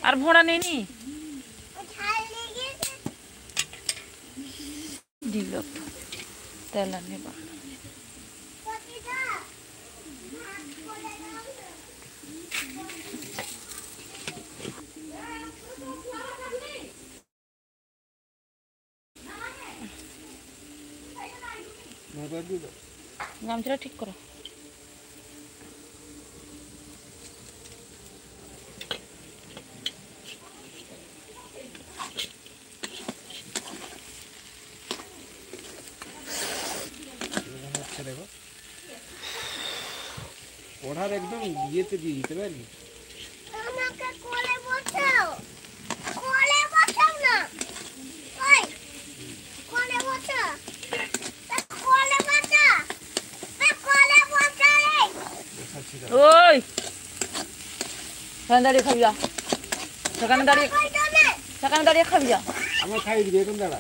আর ভোড়া নেই দিল তেল নেবা গামছাটা ঠিক করো। দেখো ওড়ার একদম ইয়েতে দিয়ে দিতে পারবি। আমাকে কোলে বসাও না ওই কোলে বসা ওই দাঁড়িয়ে খাবি যা সেখানে দাঁড়িয়ে খাবি যা আমার খাই দিবি এখন দাঁড়া।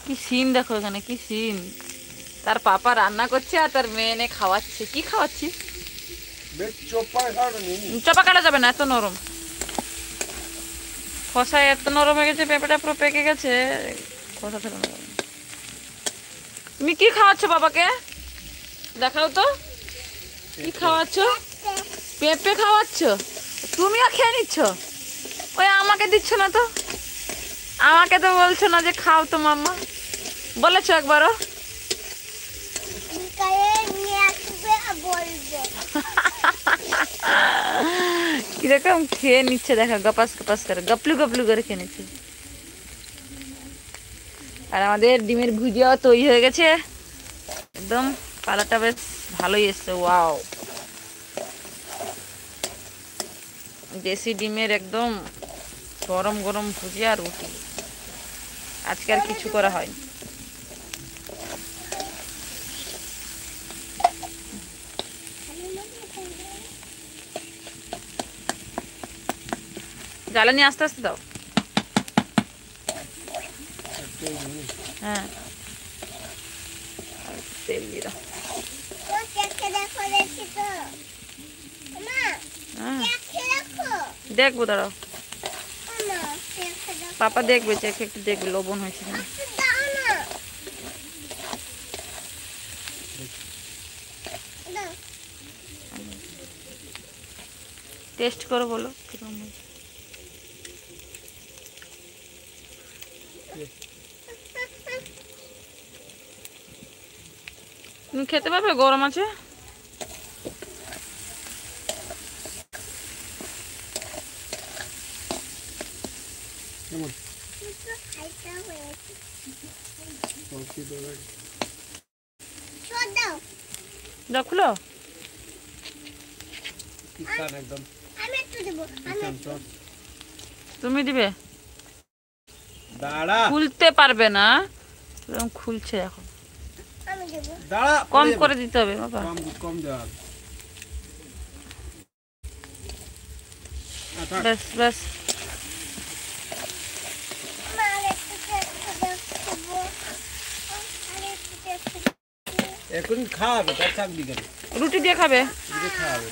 কি সিন দেখো এখানে কি সিন তার পাপা রান্না করছে আর তার মেয়ে এনে খাওয়াচ্ছে কি খাওয়াচ্ছি চপা কাটা যাবে না এত নরম খসা এত নরম হয়ে গেছে পেঁপেটা পুরো পেকে গেছে খসা ছিল না। তুমি কি খাওয়াচ্ছ বাবাকে দেখাও তো কি খাওয়াচ্ছ পেঁপে খাওয়াচ্ছ তুমিও খেয়ে নিচ্ছ ওই আমাকে দিচ্ছ না তো আমাকে তো বলছো না যে খাও তো মাম্মা বলেছো একবারও কিরকম খেয়ে নিচ্ছে দেখা গপাস গপাস করে গপলু গপলু করে খেয়ে নিচ্ছে। আর আমাদের ডিমের ভুজিয়াও তৈরি হয়ে গেছে একদম কালারটা বেশ ভালোই এসছে ওয়াও দেশি ডিমের একদম গরম গরম ভুজিয়া রুটি আজকে আর কিছু করা হয়নি। জ্বালানি আস্তে আস্তে দাও হ্যাঁ তেল দিয়ে দাও দেখবো দাঁড়াও পাপা দেখবে চেখে একটু দেখবে লবণ হয়েছে কিনা টেস্ট করো বলো কিরকম তুমি খেতে পারবে গরম আছে খুলো তুমি দিবে খুলতে পারবে না খুলছে এখন কম করে দিতে হবে বাবা কম দেওয়া ব্যাস ব্যাস এখন খাওয়াবে তার চাকরি কেন রুটি দিয়ে খাবে খাওয়াবে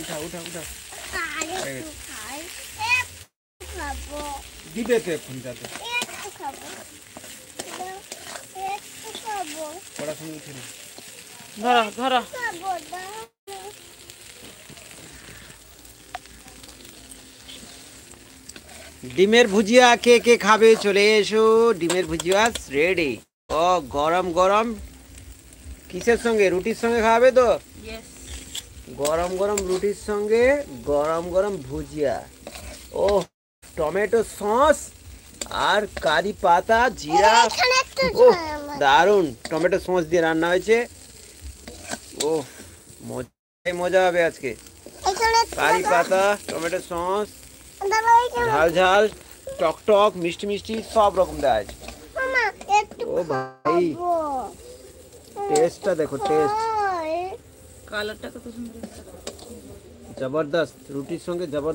উঠা উঠা উঠা দিবে তো এখন যাতে পড়াশোনা উঠে না ধরো ধরো ডিমের ভুজিয়া কে কে খাবে চলে এসো ডিমের ভুজিয়া রেডি ও গরম গরম কিসের সঙ্গে রুটির সঙ্গে খাবে তো গরম গরম রুটির সঙ্গে গরম গরম ভুজিয়া ও টমেটো সস আর কারি পাতা জিরা ও দারুন টমেটো সস দিয়ে রান্না হয়েছে ও মজা হবে আজকে কারি পাতা টমেটো সস ঝাল ঝাল টক টক মিষ্টি মিষ্টি সব রকম দেওয়া আছে ও ভাই টেস্টটা দেখো টেস্ট কালারটা কত সুন্দর জবরদস্ত, রুটির সঙ্গে জবরদস্ত।